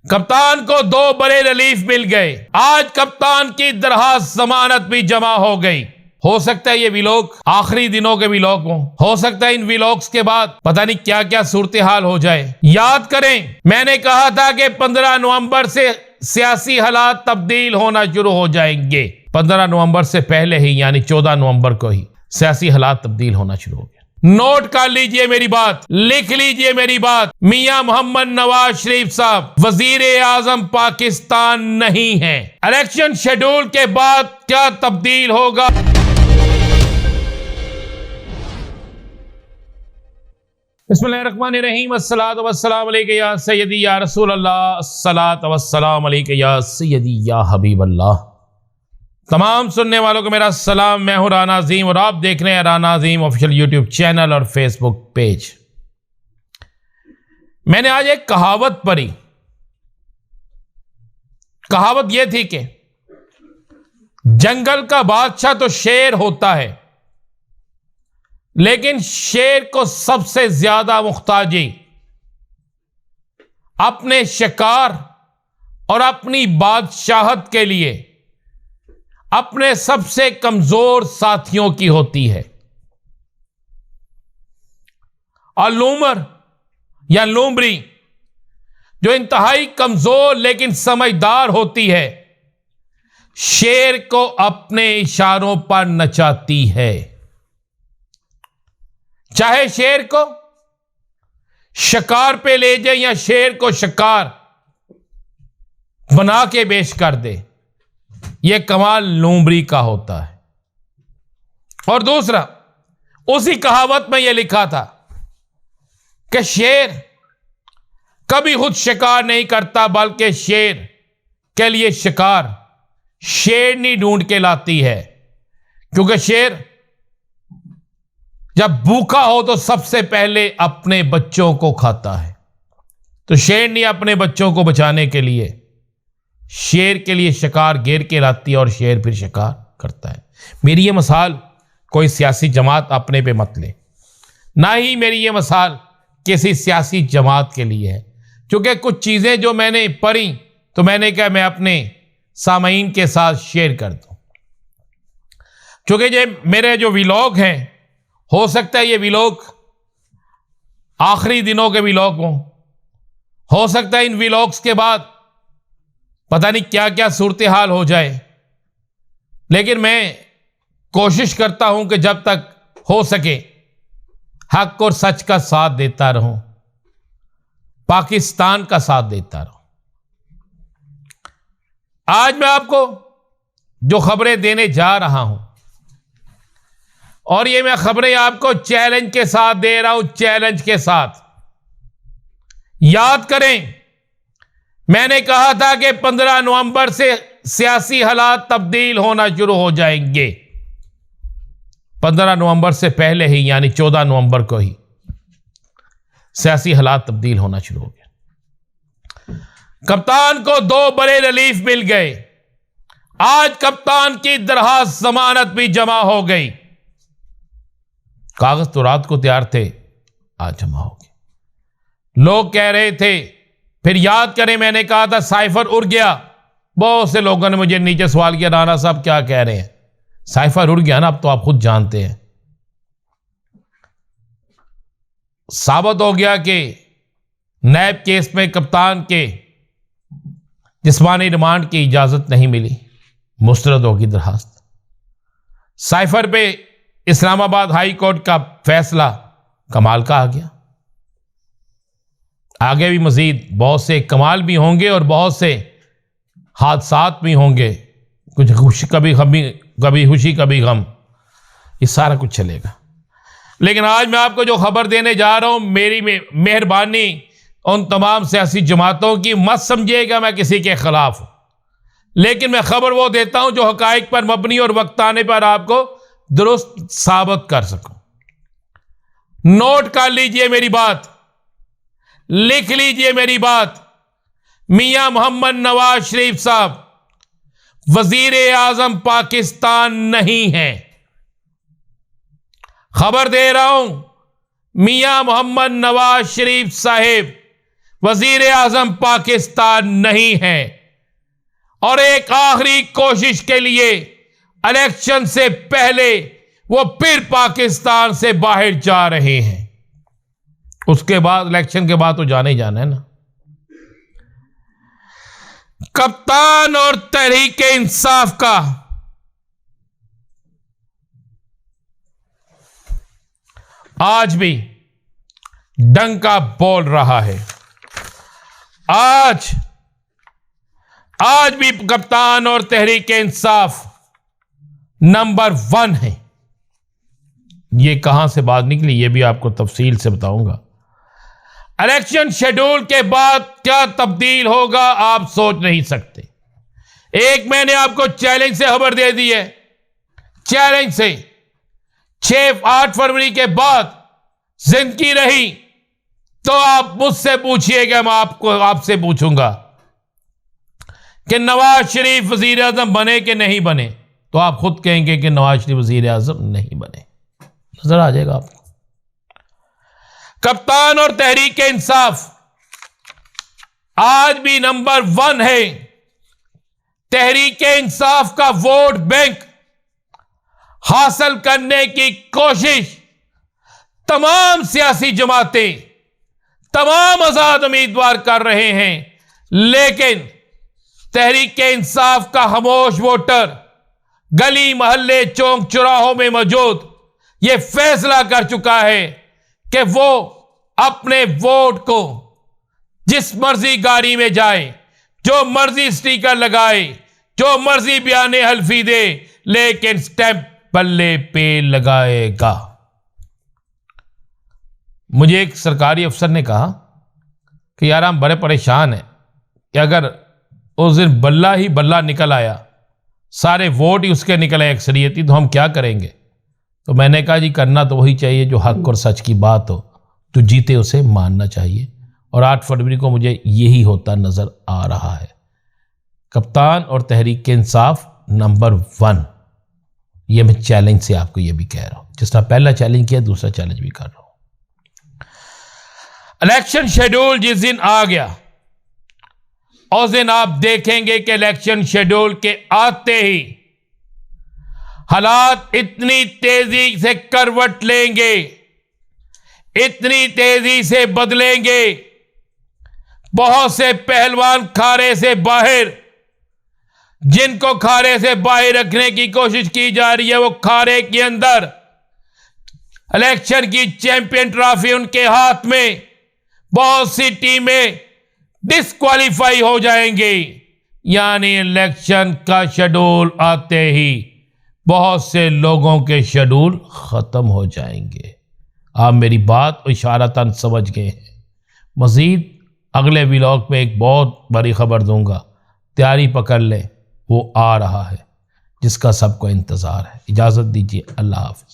कप्तान को 2 बड़े रिलीफ मिल गए। आज कप्तान की दरखास्त जमानत भी जमा हो गई। हो सकता है ये व्लॉग आखिरी दिनों के व्लॉग हो सकता है इन व्लॉग्स के बाद पता नहीं क्या क्या सूरत हाल हो जाए। याद करें, मैंने कहा था कि 15 नवंबर से सियासी हालात तब्दील होना शुरू हो जाएंगे। 15 नवंबर से पहले ही यानी 14 नवंबर को ही सियासी हालात तब्दील होना शुरू हो गए। नोट कर लीजिए मेरी बात, लिख लीजिए मेरी बात। मियां मोहम्मद नवाज शरीफ साहब वजीर आजम पाकिस्तान नहीं है। इलेक्शन शेड्यूल के बाद क्या तब्दील होगा? बिस्मिल्लाहिर्रहमानिर्रहीम। अस्सलातु वस्सलामु अलैका या सय्यदी या रसूल अल्लाह, अस्सलातु वस्सलामु अलैका या सय्यदी या हबीब अल्लाह। तमाम सुनने वालों को मेरा सलाम। मैं हूं राना अजीम और आप देख रहे हैं राना अजीम ऑफिशियल यूट्यूब चैनल और फेसबुक पेज। मैंने आज एक कहावत पढ़ी। कहावत यह थी कि जंगल का बादशाह तो शेर होता है, लेकिन शेर को सबसे ज्यादा मुख्ताजी अपने शिकार और अपनी बादशाहत के लिए अपने सबसे कमजोर साथियों की होती है। और लूमर या लूमरी जो इंतहाई कमजोर लेकिन समझदार होती है, शेर को अपने इशारों पर नचाती है। चाहे शेर को शिकार पे ले जाए या शेर को शिकार बना के पेश कर दे, यह कमाल लूमरी का होता है। और दूसरा, उसी कहावत में यह लिखा था कि शेर कभी खुद शिकार नहीं करता, बल्कि शेर के लिए शिकार शेरनी ढूंढ के लाती है। क्योंकि शेर जब भूखा हो तो सबसे पहले अपने बच्चों को खाता है। तो शेरनी अपने बच्चों को बचाने के लिए शेर के लिए शिकार घेर के लाती है और शेर फिर शिकार करता है। मेरी ये मिसाल कोई सियासी जमात अपने पे मत ले, ना ही मेरी ये मिसाल किसी सियासी जमात के लिए है। क्योंकि कुछ चीज़ें जो मैंने पढ़ी तो मैंने कहा मैं अपने सामईन के साथ शेयर कर दूं। क्योंकि ये मेरे जो व्लॉग हैं, हो सकता है ये व्लॉग आखिरी दिनों के व्लॉग हो सकता है इन व्लॉग्स के बाद पता नहीं क्या क्या सूरत हाल हो जाए। लेकिन मैं कोशिश करता हूं कि जब तक हो सके हक और सच का साथ देता रहूं, पाकिस्तान का साथ देता रहूं। आज मैं आपको जो खबरें देने जा रहा हूं, और ये मैं खबरें आपको चैलेंज के साथ दे रहा हूं, चैलेंज के साथ। याद करें, मैंने कहा था कि 15 नवंबर से सियासी हालात तब्दील होना शुरू हो जाएंगे। 15 नवंबर से पहले ही यानी 14 नवंबर को ही सियासी हालात तब्दील होना शुरू हो गए। कप्तान को 2 बड़े रिलीफ मिल गए। आज कप्तान की दरखास्त जमानत भी जमा हो गई। कागज तो रात को तैयार थे, आज जमा हो गए। लोग कह रहे थे, फिर याद करें मैंने कहा था साइफर उड़ गया। बहुत से लोगों ने मुझे नीचे सवाल किया, राना साहब क्या कह रहे हैं? साइफर उड़ गया ना, अब तो आप खुद जानते हैं। साबित हो गया कि नैब केस में कप्तान के जिस्मानी रिमांड की इजाजत नहीं मिली, मुस्तरद होगी दरखास्त। साइफर पे इस्लामाबाद हाई कोर्ट का फैसला कमाल का आ गया। आगे भी मजीद बहुत से कमाल भी होंगे और बहुत से हादसात भी होंगे। कुछ खुशी कभी खुशी कभी गम, ये सारा कुछ चलेगा। लेकिन आज मैं आपको जो खबर देने जा रहा हूं, मेरी मेहरबानी उन तमाम सियासी जमातों की मत समझिएगा मैं किसी के खिलाफ हूं, लेकिन मैं खबर वो देता हूं जो हकाइक पर मबनी और वक्त आने पर आपको दुरुस्त साबित कर सकूं। नोट कर लीजिए मेरी बात, लिख लीजिए मेरी बात। मियां मोहम्मद नवाज शरीफ साहब वजीर आजम पाकिस्तान नहीं है। खबर दे रहा हूं, मियां मोहम्मद नवाज शरीफ साहिब वजीर आजम पाकिस्तान नहीं है और एक आखिरी कोशिश के लिए इलेक्शन से पहले वो फिर पाकिस्तान से बाहर जा रहे हैं। उसके बाद इलेक्शन के बाद तो जाना ही जाना है ना। कप्तान और तहरीक इंसाफ का आज भी डंका बोल रहा है। आज भी कप्तान और तहरीक इंसाफ नंबर 1 है। ये कहां से बात निकली ये भी आपको तफसील से बताऊंगा। इलेक्शन शेड्यूल के बाद क्या तब्दील होगा आप सोच नहीं सकते। एक मैंने आपको चैलेंज से खबर दे दी है, चैलेंज से 6-8 फरवरी के बाद जिंदगी रही तो आप मुझसे पूछिएगा, मैं आपसे पूछूंगा कि नवाज शरीफ वजीर आजम बने कि नहीं बने, तो आप खुद कहेंगे कि नवाज शरीफ वजीर आजम नहीं बने। नजर आ जाएगा आपको। कप्तान और तहरीक इंसाफ आज भी नंबर 1 है। तहरीक इंसाफ का वोट बैंक हासिल करने की कोशिश तमाम सियासी जमातें, तमाम आजाद उम्मीदवार कर रहे हैं, लेकिन तहरीक इंसाफ का खामोश वोटर गली मोहल्ले चौक चौराहों में मौजूद यह फैसला कर चुका है कि वो अपने वोट को जिस मर्जी गाड़ी में जाए, जो मर्जी स्टिकर लगाए, जो मर्जी बयाने हल्फी दे, लेकिन स्टैंप पल्ले पे लगाएगा। मुझे एक सरकारी अफसर ने कहा कि यार हम बड़े परेशान हैं कि अगर उस दिन बल्ला ही बल्ला निकल आया, सारे वोट ही उसके निकल आए अक्सरियती, तो हम क्या करेंगे। तो मैंने कहा जी करना तो वही चाहिए जो हक और सच की बात हो, तो जीते उसे मानना चाहिए। और 8 फरवरी को मुझे यही होता नजर आ रहा है। कप्तान और तहरीक इंसाफ नंबर 1, ये मैं चैलेंज से आपको ये भी कह रहा हूं। जिस तरह पहला चैलेंज किया, दूसरा चैलेंज भी कर रहा हूं। इलेक्शन शेड्यूल जिस दिन आ गया उस दिन आप देखेंगे कि इलेक्शन शेड्यूल के आते ही हालात इतनी तेजी से करवट लेंगे, इतनी तेजी से बदलेंगे। बहुत से पहलवान खारे से बाहर, जिनको खारे से बाहर रखने की कोशिश की जा रही है, वो खारे के अंदर इलेक्शन की चैंपियन ट्रॉफी उनके हाथ में। बहुत सी टीमें डिस्क्वालीफाई हो जाएंगे, यानी इलेक्शन का शेड्यूल आते ही बहुत से लोगों के शेड्यूल खत्म हो जाएंगे। आप मेरी बात इशारतन समझ गए हैं। मजीद अगले व्लॉग में एक बहुत बड़ी खबर दूंगा, तैयारी पकड़ ले, वो आ रहा है जिसका सबको इंतज़ार है। इजाज़त दीजिए, अल्लाह हाफ़िज़।